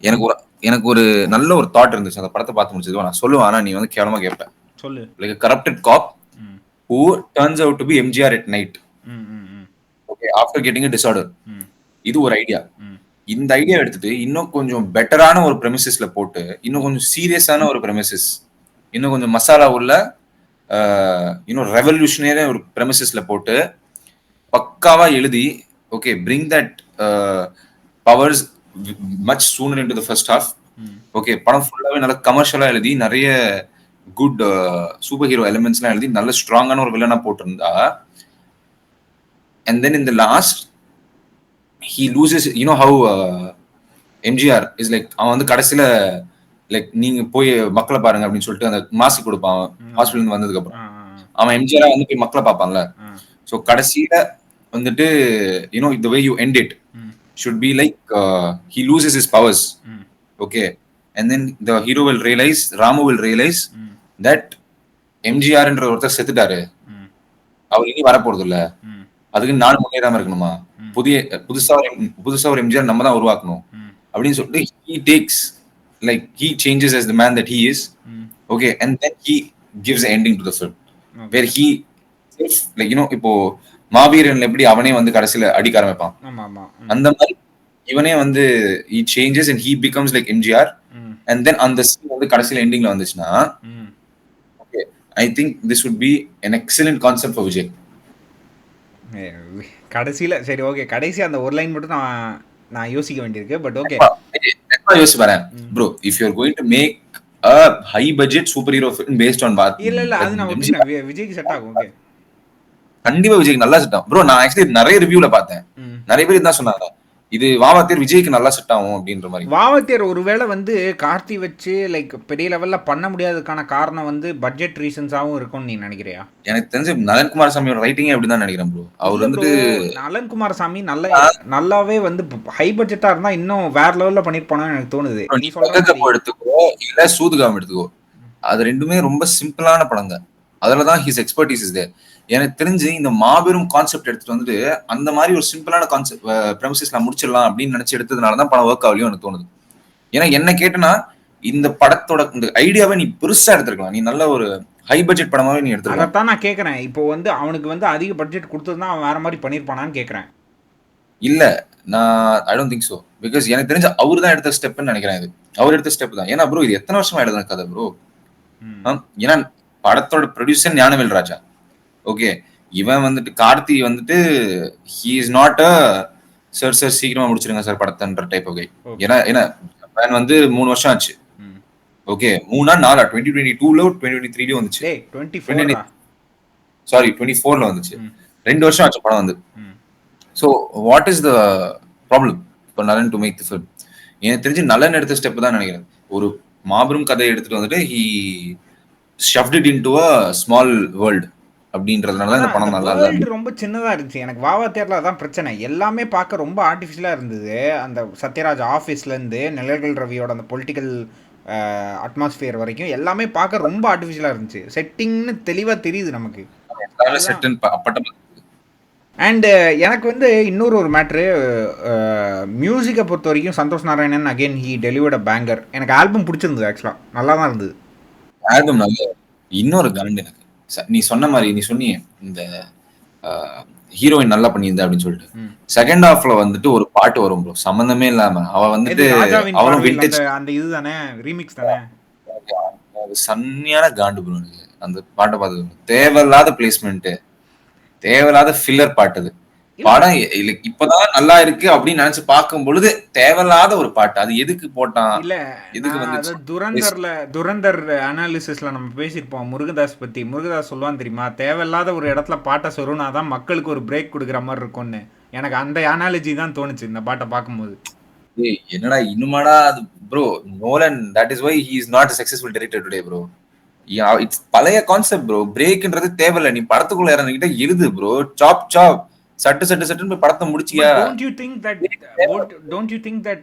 எனக்கு ஒரு எனக்கு ஒரு நல்ல ஒரு தாட் இருந்துச்சு அந்த படத்தை பார்த்து முடிச்சது. நான் சொல்லுவேன், ஆனா நீ வந்து கேவலமா கேட்ப. சொல்லு. லைக் a corrupted cop ம். who turns out to be MGR at night. ம், ம், ம், Okay, after getting a disorder. ம், இது ஒரு ஐடியா. ம், இந்த ஐடியா எடுத்துட்டு இன்னும் கொஞ்சம் பெட்டரான ஒரு பிரமிசஸ்ல போட்டு, இன்னும் கொஞ்சம் சீரியஸான ஒரு பிரமிசஸ், இன்னும் கொஞ்சம் மசாலா உள்ள இன்னும் ரெவல்யூஷனரி ஒரு பிரமிசஸ்ல போட்டு பக்காவா எழுதி, okay bring that powers much sooner into the first half. ம். ஓகே, படம் ஃபுல்லாவே நல்ல கமர்ஷியலா எழுதி நிறைய குட் சூப்பர் ஹீரோ எலிமெண்ட்ஸ்லாம் எழுதி நல்ல ஸ்ட்ராங்கான ஒரு வில்லனா போட்டிருந்தா, and then in the last he loses, you know how MGR is like அவன் வந்து கடைசியில லைக் நீங்க போய் மக்களை பாருங்க அப்படின்னு சொல்லிட்டு அந்த மாஸ்க் கொடுப்பான் ஹாஸ்பிட்டல் இருந்து வந்ததுக்கு அப்புறம். அவன் எம்ஜிஆரா வந்து போய் மக்களை பார்ப்பான்ல. ஸோ கடைசியில வந்துட்டு you know the way you end it should be like he loses his powers. Okay, and then the hero will realise, Ramu will realise that எம்ஜிஆர்ன்ற ஒருத்தர் செத்துட்டாரு, அவர் இனி வரப்போறது இல்ல, அதுக்கு நான் முன்னேறாம இருக்கணுமா, புதுசா ஒரு எம்ஜிஆர் நம்ம தான் உருவாக்கணும் அப்படின்னு சொல்லிட்டு he takes, like he changes as the man that he is. Okay, and then he gives an ending to the film where he like you know இப்போ மாவீரன் எப்படி அவனே வந்து கடைசியில அடிக்க ஆரம்பிப்பான், அந்த மாதிரி இவனே வந்து he changes and he becomes like MGR. and then அந்த scene வந்து கடைசியில எண்டிங்ல வந்துச்சுன்னா, okay, I think this would be an excellent concept for Vijay. கடைசியில சரி ஓகே, கடைசி அந்த ஒரு லைன் மட்டும் நான் யோசிக்க வேண்டியிருக்கு. பட் ஓகே, யோசிச்சு வரேன் bro, if you are going to make a high budget superhero film based on what இல்ல அது நான் ஒத்துக்கிறேன், விஜய்க்கு செட் ஆகும். ஓகே, கண்டிப்பா விஜய்க்கு நல்லா செட் ஆகும் ப்ரோ. நான் ஆக்சுவலி நிறைய ரிவ்யூல பார்த்தேன், நிறைய பேர் இதான் சொன்னாங்க, இது வாவாத்தியர் விஜய்க்கு நல்லா செட் ஆகும் அப்படின்ற மாதிரி. வாவாத்தியர் ஒருவேளை வந்து கார்த்தி வச்சு லைக் பெரிய லெவல்ல பண்ண முடியாததுக்கான காரணம் வந்து பட்ஜெட் ரீசன்ஸாவும் இருக்கும்னு நீ நினைக்கிறியா? எனக்கு தெரிஞ்சு நலன் குமாரசாமியோட ரைட்டிங்கே அப்படிதான் நினைக்கிறேன் ப்ரோ. அவர் வந்துட்டு நலன் குமாரசாமி நல்லாவே வந்து ஹை பட்ஜெட்டா இருந்தா இன்னும் வேற லெவல்ல பண்ணிருப்பானு எனக்கு தோணுது. நீ எடுத்துக்கோ இல்ல சூதுகாம் எடுத்துக்கோ, அது ரெண்டுமே ரொம்ப சிம்பிளான படங்க. அதுலதான் ஹிஸ் எக்ஸ்பர்டீஸ் இஸ் தேர். எனக்கு தெரிஞ்சு இந்த மாபெரும் கான்செப்ட் எடுத்துட்டு வந்துட்டு அந்த மாதிரி ஒரு சிம்பிளான கான்செப்ட் பிரமிசஸ்ல முடிச்சிடலாம் அப்படின்னு நினைச்சு எடுத்ததுனாலதான் படம் ஒர்க் ஆகலையும் எனக்கு தோணுது. ஏன்னா என்ன கேட்டனா இந்த படத்தோட இந்த ஐடியாவை நீ பெருசா எடுத்துருக்கலாம், நீ நல்ல ஒரு ஹை பட்ஜெட் படமாவே நீ எடுத்துக்கலாம். அதான் நான் கேட்கறேன், இப்போ வந்து அவனுக்கு வந்து அதிக பட்ஜெட் கொடுத்ததுதான் அவன் வேற மாதிரி பண்ணிருப்பானான்னு கேட்கறேன். இல்ல நான் I don't think so, because எனக்கு தெரிஞ்ச அவரு தான் எடுத்த ஸ்டெப்னு நினைக்கிறேன். இது அவர் எடுத்த ஸ்டெப் தான். ஏன்னா ப்ரோ இது எத்தனை வருஷமா எழுதுன கதை ப்ரோ. ஏன்னா படத்தோட ப்ரொடியூசர் ஞானவேல் ராஜா. ஓகே, இவன் வந்துட்டு கார்த்தி வந்துட்டு he is not a sir சீக்கிரமா முடிச்சிருங்க சார் படத்தன்ற டைப் ஆஃப் கை. ஏன்னா அவன் வந்து 3 வருஷம் ஆச்சு. ஓகே, 3 4 2022ல 2023ல வந்துச்சு. சாரி 24ல வந்துச்சு. 2 வருஷம் ஆச்சு படம் வந்து. So what is the problem for நலன் டு மேக் தி ஃபிலிம்? எனக்கு தெரிஞ்சு நலன் எடுத்த ஸ்டெப் தான் நினைக்கிறேன். ஒரு மாபெரும் கதையை எடுத்துட்டு வந்துட்டு he shift it into a small world அப்படின்றதுனால தான் இந்த படம் நல்லா இல்ல. ரொம்ப சின்னதா இருந்துச்சு. எனக்கு வாவாத்தியர்ல அதான் பிரச்சனை, எல்லாமே பார்க்க ரொம்ப ஆர்டிஃபிஷியலா இருந்தது. அந்த சத்யராஜ் ஆஃபீஸ்ல இருந்து நிழல்கள் ரவியோட அந்த பொலிட்டிக்கல் அட்மாஸ்பியர் வரைக்கும் எல்லாமே பார்க்க ரொம்ப ஆர்டிஃபிஷியலா இருந்துச்சு. செட்டிங்னு தெளிவா தெரியுது நமக்கு. அண்ட் எனக்கு வந்து இன்னொரு ஒரு மேட்ரு, மியூசிக்கை பொறுத்த வரைக்கும் Santhosh Narayanan again he delivered a banger. எனக்கு ஆல்பம் பிடிச்சிருந்தது, ஆக்சுவலாக நல்லா தான் இருந்தது ஆல்பம். நல்ல இன்னொரு கரண்ட் எனக்கு நீ சொன்ன மாதிரி நீ சொன்னீங்க இந்த ஹீரோயின் நல்லா பண்ணியிருந்தா அப்படின்னு சொல்லிட்டு, செகண்ட் ஹாஃப்ல வந்துட்டு ஒரு பாட்டு வரும் ப்ரோ, சம்பந்தமே இல்லாம அவ வந்துட்டு அவளும் விண்டேஜ் அந்த இதுதானே ரீமிக்ஸ் தானே, சன்னியான காண்டு ப்ரோ. எனக்கு அந்த பாட்டை பார்த்தது தேவையில்லாத பிளேஸ்மெண்ட், தேவையில்லாத ஃபில்லர் பாட்டு. அது படம் இப்பதான் நல்லா இருக்கு அப்படின்னு நினைச்சு பார்க்கும் பொழுது தேவையில்லாத ஒரு பாட்டு. அது எதுக்கு போட்டான்? இல்ல எதுக்கு வந்து துரந்தர் அனாலிசிஸ்ல நம்ம பேசியிருப்போம் முருகதாஸ் பத்தி. முருகதாஸ் சொல்லுவான் தெரியுமா, தேவையில்லாத ஒரு இடத்துல பாட்டை சொருனாதான் மக்களுக்கு ஒரு பிரேக் கொடுக்குற மாதிரி இருக்கும்னு. எனக்கு அந்த அனாலஜி தான் தோணுச்சு இந்த பாட்டை பார்க்கும்போது. என்னடா இன்னுமாடா அது bro. Nolan, that is why he is not a successful director today bro. It's பழைய கான்செப்ட் ப்ரோ. பிரேக்ன்றது தேவையில்ல. நீ படத்துக்குள்ள இறங்கிட்ட எழுது ப்ரோ. சாப் சாப் சட்டுன்னு போய் படத்தை முடிச்சியா. But don't you think that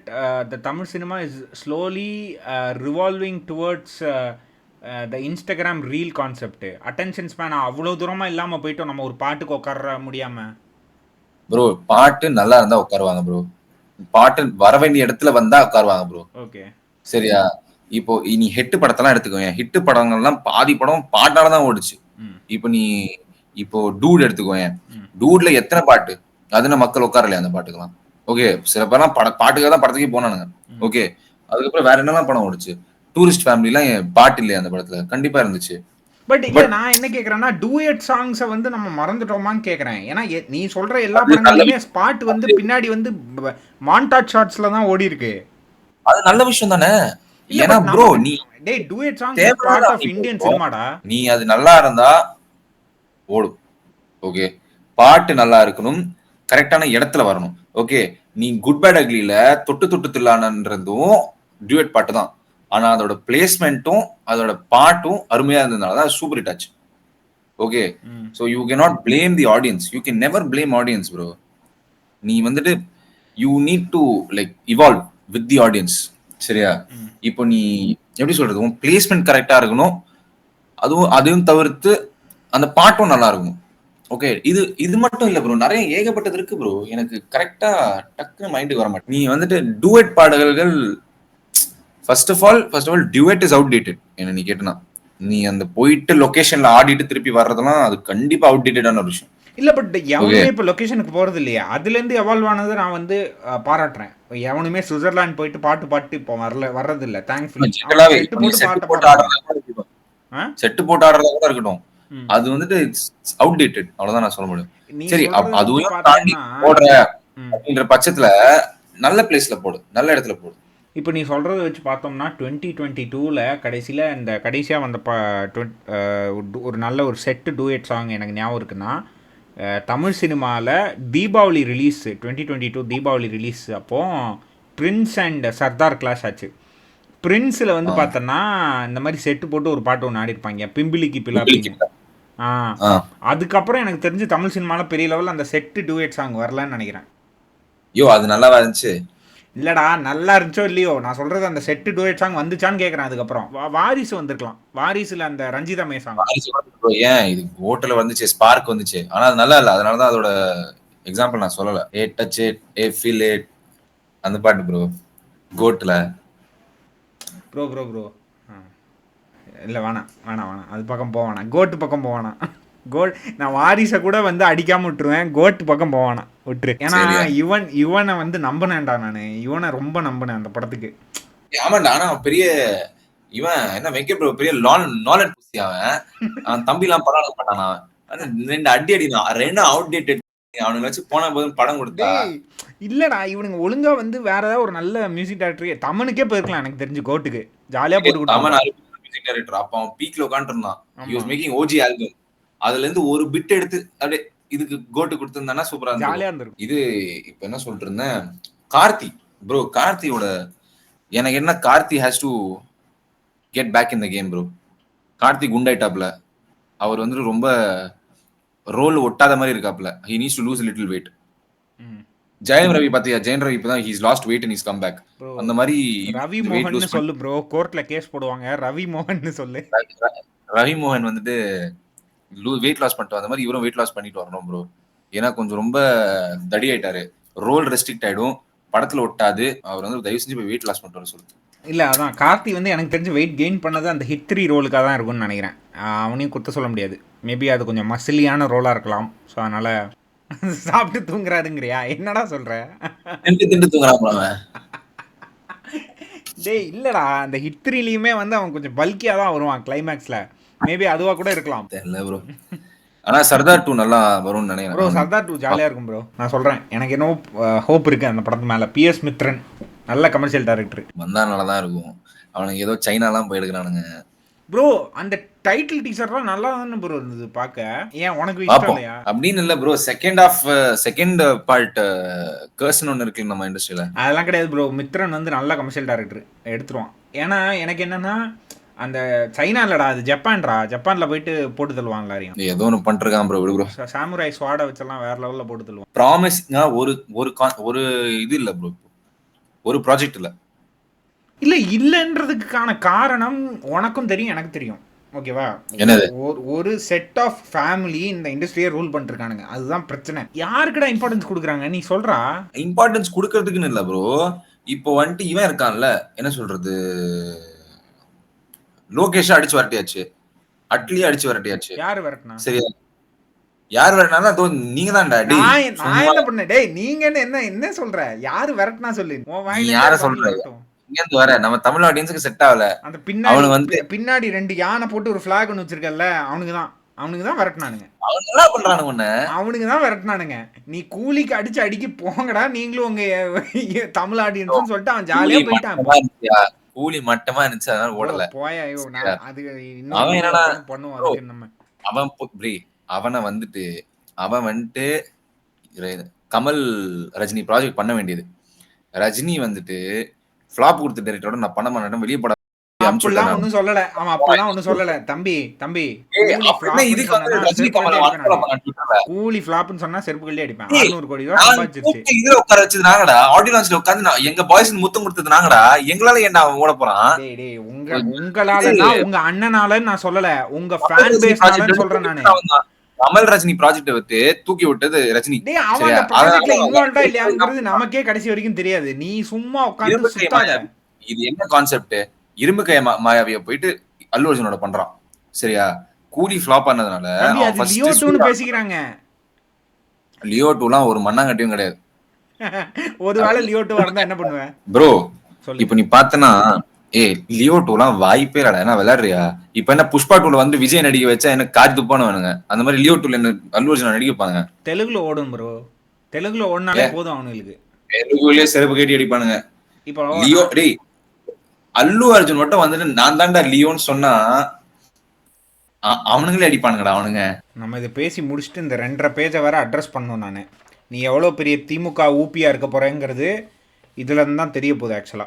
the Tamil cinema is slowly revolving towards the Instagram reel concept? Attention span அவ்வளோ தூரமா இல்லாம போயிட்டோம் நம்ம ஒரு பாட்டுக்கு உட்கார முடியாம. ப்ரோ பாட்டு நல்லா இருந்தா உட்காருவாங்க ப்ரோ. பாட்டு வர வேண்டிய இடத்துல வந்தா உட்காருவாங்க ப்ரோ. ஓகே சரியா? இப்போ நீ ஹிட் படத்தெல்லாம் எடுத்துக்கோங்க. ஹிட் படங்கள்லாம் பாதி படம் பாட்டால தான் ஓடுச்சு. இப்போ நீ இப்போ டூட் எடுத்துக்கோங்க. டூட்ல எத்தனை பாட்டு? அதுன்னு மக்கள் உட்காரலையா அந்த பாட்டுக்கெல்லாம்? ஓகே, சில பேர்லாம் பாட்டுக்காக தான் படத்துக்கே போனானுங்க. ஓகே, அதுக்கப்புறம் வேற என்னெல்லாம் படம் ஓடுச்சு? டூரிஸ்ட் ஃபேமிலிலாம் பாட்டு இல்லையா அந்த படத்துல? கண்டிப்பா இருந்துச்சு. பட் இல்ல நான் என்ன கேக்குறேன்னா டூயட் சாங்ஸை வந்து நம்ம மறந்துட்டோமான்னு கேக்குறேன். ஏன்னா நீ சொல்ற எல்லா படங்களுமே ஸ்பாட் வந்து பின்னாடி வந்து மான்டாஜ் ஷாட்ஸ்ல தான் ஓடி இருக்கு. அது நல்ல விஷயம் தானே. ஏன்னா ப்ரோ நீ டேய் duet song is part of Indian சினிமாடா. நீ அது நல்லா இருந்தா ஓடும். ஓகே, பாட்டு நல்லா இருக்கணும், கரெக்டான இடத்துல வரணும். ஓகே, நீ குட் பேட் அக்லில தொட்டு தொட்டு தில்லானன்றதும் டியூட் பாட்டு தான். ஆனா அதோட பிளேஸ்மெண்ட்டும் அதோட பாட்டும் அருமையா இருந்ததுனால தான் சூப்பர் ஹிட் ஆச்சு. Okay, so you can not blame the audience. You can never blame audience bro. நீ வந்துட்டு you need to like evolve with the audience. சரியா? இப்போ நீ எப்படி சொல்றது, உன் பிளேஸ்மெண்ட் கரெக்டா இருக்கணும். அதையும் தவிர்த்து அந்த பாட்டும் நல்லா இருக்கும். ஓகே, இது மட்டும் இல்ல ப்ரோ, நிறைய ஏகப்பட்டது இருக்கு ப்ரோ. எனக்கு கரெக்டா டக்குனு மைண்டுக்கு வர மாட்டேன். நீ வந்துட்டு டூயட் பாடல்கள் first of all dude is outdated. என்ன நீ கேட்டனா, நீ அந்த போயிட்டு லொகேஷன்ல ஆடிட்டு திருப்பி வர்றதெல்லாம் அது கண்டிப்பா அவுட்டேட்டடான ஒரு விஷயம். இல்ல பட் எவனுமே இப்போ லொகேஷனுக்கு போறது இல்லையா? அதுல இருந்து எவால்வ் ஆனதை நான் வந்து பாராட்டுறேன். எவனுமே சுவிட்சர்லாந்து போயிட்டு பாட்டு இப்போ வர்றது இல்ல. தேங்க்ஃபுல்லி செட்டு போட்டு ஆடுறதா கூட இருக்கட்டும், அது வந்துட்டு இட்ஸ் அவுட்டேட்டட். அவ்வளவுதான் நான் சொல்ல முடியும். சரி, அதுவும் தாண்டி போடுற அப்படின்ற பட்சத்துல நல்ல பிளேஸ்ல போடு, நல்ல இடத்துல போடு. இப்போ நீ சொல்கிறத வச்சு பார்த்தோம்னா 2022ல் கடைசியில் இந்த கடைசியாக வந்த ஒரு நல்ல ஒரு செட்டு டூயட் சாங் எனக்கு ஞாபகம் இருக்குன்னா, தமிழ் சினிமாவில் தீபாவளி ரிலீஸ் 2022 தீபாவளி ரிலீஸ் அப்போது பிரின்ஸ் அண்ட் சர்தார் கிளாஷ் ஆச்சு. பிரின்ஸில் வந்து பார்த்தோன்னா இந்த மாதிரி செட்டு போட்டு ஒரு பாட்டு ஒன்று ஆடிருப்பாங்க, பிம்பிலிக்கு பிலாப்பின்னு. அதுக்கப்புறம் எனக்கு தெரிஞ்சு தமிழ் சினிமாவில் பெரிய லெவலில் அந்த செட்டு டூயட் சாங் வரலன்னு நினைக்கிறேன். அது நல்லாவா இருந்துச்சு? இல்லடா, நல்லா இருந்துச்சோ இல்லையோ, நான் சொல்றது அந்த செட்டு டூயட் சாங் வந்துச்சான்னு கேட்குறேன். அதுக்கப்புறம் வாரிசு வந்திருக்கலாம். வாரிசுல அந்த ரஞ்சிதா மே சாங் ஏன் இது ஹோட்டல்ல வந்துச்சு, ஸ்பார்க் வந்துச்சு, ஆனா அது நல்லா இல்லை. அதனால தான் அதோட எக்ஸாம்பிள் நான் சொல்லலை. ஏ டச் இட், ஏ ஃபீல் இட், அந்த பாட்டு ப்ரோ. கோட்ல ப்ரோ இல்லை, வேணாம் அது பக்கம் போவானா, கோட்டு பக்கம் போவானா. நான் வாரிசை கூட வந்து அடிக்காம விட்டுருவேன், கோட்டு பக்கம் போவானா விட்டுரு. ஏன்னா இவனை வந்து நம்பினேன்டா நான். இவனை ரொம்ப நம்பினேன் அந்த படத்துக்கு. ஆமாண்டா, ஆனா பெரிய இவன் என்ன வெங்கட் ப்ரோ பெரிய நாலெட் பூசி. அவன் தம்பி எல்லாம் படம் எடுக்க மாட்டானா? 2 அடி அடிதான், 2 அவுட்டேட்டட். அவனுக்கு வச்சு போன போதும் படம் கொடுத்தா இல்லடா, இவனுங்க ஒழுங்கா வந்து வேற ஏதாவது ஒரு நல்ல மியூசிக் டைரக்டர் தமிழுக்கே போயிருக்கலாம் எனக்கு தெரிஞ்சு. கோட்டுக்கு ஜாலியா போட்டு கொடுத்தான். மியூசிக் டைரக்டர் அப்ப அவன் பீக்ல உட்காந்துருந்தான். he was making OG album. அதுல இருந்து ஒரு பிட் எடுத்து அப்படியே இதுக்கு கோட்டு கொடுத்திருந்தானா சூப்பரா ஜாலியா இருந்திருக்கும். இது இப்ப என்ன சொல்லிட்டு இருந்தேன், கார்த்தி ப்ரோ. கார்த்தியோட எனக்கு என்ன, Karthi has to get back in the game bro. Karthi குண்டாயிட்டாப்ல. அவர் வந்துட்டு ரொம்ப ரோல் ஒட்டாத மாதிரி இருக்காப்ல. he needs to lose a little weight. Jayam Ravi பாத்தியா? ஜெயம் ரவி இப்பதான் he's lost weight and he's come back. அந்த மாதிரி ரவி மோகன் சொல்லு ப்ரோ, கோர்ட்ல கேஸ் போடுவாங்க. ரவி மோகன் சொல்லு. ரவி மோகன் வந்துட்டு வெயிட் லாஸ் பண்ணிட்டு வந்த மாதிரி இவரும் வெயிட் லாஸ் பண்ணிட்டு வரணும் ப்ரோ. ஏன்னா கொஞ்சம் ரொம்ப தடி ஆயிட்டாரு. ரோல் ரெஸ்ட்ரிக்ட் ஆயிடும், படத்துல ஒட்டாது. அவர் வந்து தயவு செஞ்சு போய் வெயிட் லாஸ் பண்ணிட்டு வர சொல்லுது. இல்ல அதான் கார்த்தி வந்து எனக்கு தெரிஞ்சு வெயிட் கெயின் பண்ணது அந்த ஹிட் 3 ரோலுக்காக தான் இருக்கும்னு நினைக்கிறேன். அவனையும் குத்த சொல்ல முடியாது. மேபி அது கொஞ்சம் மசிலியான ரோலா இருக்கலாம். ஸோ அதனால சாப்பிட்டு தூங்குறாருங்கிறியா? என்னடா சொல்ற? திண்டு தூங்குறான். டேய் இல்லடா, அந்த ஹிட் 3லயுமே வந்து அவன் கொஞ்சம் பல்கியா தான் வருவான் கிளைமேக்ஸ்ல. மேபி அதுவா கூட இருக்கலாம். தெரியல ப்ரோ. ஆனா சர்தார் 2 நல்லா வரும்னு நினைக்கிறேன் ப்ரோ. சர்தார் 2 ஜாலியா இருக்கும் ப்ரோ. நான் சொல்றேன், எனக்கு என்னவோ ஹோப் இருக்கு அந்த படத்து மேல. PS மித்ரன் நல்ல கமர்ஷியல் டைரக்டர் வந்தா நல்லா தான் இருக்கும். அவனுக்கு ஏதோ சைனாலாம் போயிடுறானுங்க ப்ரோ. அந்த டைட்டில் டீசர்லாம் நல்லா தானே ப்ரோ இருந்தது பார்க்க. ஏன் உனக்கு இஷ்டம் இல்லையா? அப்படின்னு இல்ல ப்ரோ. செகண்ட் பார்ட் கர்சன் ஒன்னு இருக்கு நம்ம இண்டஸ்ட்ரியில. அதெல்லாம் கிடையாது ப்ரோ. மித்ரன் வந்து நல்ல கமர்ஷியல் டைரக்டர் எடுத்துருவான். ஏன்னா எனக்கு என்னன்னா அந்த சைனா இல்லடா, அது ஜப்பான்டா. ஜப்பான்ல போயிட்டு போட்டு தள்ளுவான் எல்லாரையும். ஏதோ ஒன்று பண்ணிருக்கான் ப்ரோ, விடு ப்ரோ. சாமுராய் ஸ்வாடை வச்செல்லாம் வேற லெவல்ல போட்டு தள்ளுவான். ப்ராமிசிங்கா ஒரு ஒரு ஒரு இது இல்ல ப்ரோ, ஒரு ப்ராஜெக்ட் இல்ல. இல்லை இல்லைன்றதுக்கான காரணம் உனக்கும் தெரியும், எனக்கு தெரியும். ஓகேவா? என்னது? ஒரு செட் ஆஃப் ஃபேமிலி இந்த இண்டஸ்ட்ரியை ரூல் பண்ணிருக்கானுங்க. அதுதான் பிரச்சனை. யாருக்குடா இம்பார்ட்டன்ஸ் கொடுக்குறாங்க நீ சொல்றா? இம்பார்ட்டன்ஸ் கொடுக்கறதுக்குன்னு இல்ல ப்ரோ. இப்போ வந்துட்டு இவன் இருக்கான்ல, என்ன சொல்றது, லோகேஷ் அடிச்சு வரட்டியாச்சு, அட்லியே அடிச்சு வரட்டியாச்சு. யாரு விரட்டினா? சரியா? யார் வரட்டினாலும் அதோ நீங்க தான்டா. நான் என்ன பண்ணேன்? டேய் நீங்க என்ன என்ன சொல்ற? யாரு விரட்டினா சொல்லு. நீ யார சொல்ற? இங்க இருந்து வர நம்ம தமிழ் ஆடியன்ஸ்க்கு செட் ஆகல. அந்த பின்னாடி வந்து பின்னாடி 2 யானை போட்டு ஒரு ஃபிளாக் ஒன்னு வச்சிருக்கல, அவனுக்கு தான் விரட்டினானுங்க. அவங்க என்ன பண்றானுங்க உன்ன? அவனுக்கு தான் விரட்டினானுங்க. நீ கூலிக்கு அடிச்சு போங்கடா நீங்களும் உங்க தமிழ் ஆடியன்ஸ்னு சொல்லிட்டு அவன் ஜாலியா போயிட்டான். கூலி மட்டமா இருந்துச்சு, அதனால ஓடல. போயா, அது அவன் என்னடா பண்ணுவான் நம்ம. அவனை வந்துட்டு அவன் வந்துட்டு கமல் ரஜினி ப்ராஜெக்ட் பண்ண வேண்டியது. ரஜினி வந்துட்டு ஃபிளாப் கொடுத்த டைரக்டரோட நான் பண்ண மாட்டேன், வெளியே படம் அப்படிலாம் ஒன்னும் சொல்லல. அவன் அப்படிலாம் ஒன்னும் சொல்லல. தம்பி கூலி ஃபிளாப்னு சொன்னா செருப்பு கள்ளி அடிப்பேன். 600 கோடி ரூபாய் சம்பாதிச்சிருச்சு. இதுல உட்கார வச்சது நாங்கடா, ஆடியோ லான்ச்ல உட்கார்ந்து எங்க பாய்ஸ் முத்தம் கொடுத்தது நாங்கடா. எங்களால என்ன அவன் ஓட போறான்? டேய் உங்களாலனா உங்க அண்ணனால நான் சொல்லல, உங்க ஃபேன் பேஸ்னால சொல்றேன் நானு. கமல் ரஜினி ப்ராஜெக்ட் விட்டு தூக்கி விட்டது ரஜினி. டேய் அவன் அந்த ப்ராஜெக்ட்ல இன்வால்வ்டா இல்லையாங்கிறது நமக்கே கடைசி வரைக்கும் தெரியாது. நீ சும்மா உட்கார்ந்து சுத்தாத. இது என்ன கான்செப்ட்? இரும்பு கை மாயாவிய போயிட்டு அல்லு அர்ஜுனோட பண்றான். சரியா? கூலி ஃப்ளாப் ஆனதுனால லியோ 2னு பேசிக்கிறாங்க. லியோ 2லாம் ஒரு மண்ணாங்கட்டியும் கிடையாது. ஒருவேளை லியோ 2 வரதா என்ன பண்ணுவ? ப்ரோ இப்போ நீ பார்த்தனா லியோ 2லாம் வாய்ப்பே இல்லடா. என்ன விளையாடுறியா? இப்போ என்ன புஷ்பா 2ல வந்து விஜய் நடிக்க வச்சா என்ன காரி துப்பானு வேணுங்க. அந்த மாதிரி லியோ 2ல என்ன அல்லு அர்ஜுன் நடிக்க வைப்பாங்க. தெலுங்குல ஓடும் ப்ரோ. தெலுங்குல ஓடுனாலே போதும் அவங்களுக்கு. தெலுங்குலயே செருப்பு கட்டி அடிப்பானுங்க. இப்போ லியோ டேய் அல்லு அர்ஜுன் மட்டும் வந்துட்டு நான் தான்டா லியோன்னு சொன்னா அவனுங்களே அடிப்பானுங்கடா அவனுங்க. நம்ம இதை பேசி முடிச்சுட்டு இந்த 2.5 பேஜை வேற அட்ரஸ் பண்ணணும். நான் நீ எவ்வளோ பெரிய திமுக ஊபியா இருக்க போறேங்கிறது இதுல இருந்து தான் தெரிய போகுது ஆக்சுவலா.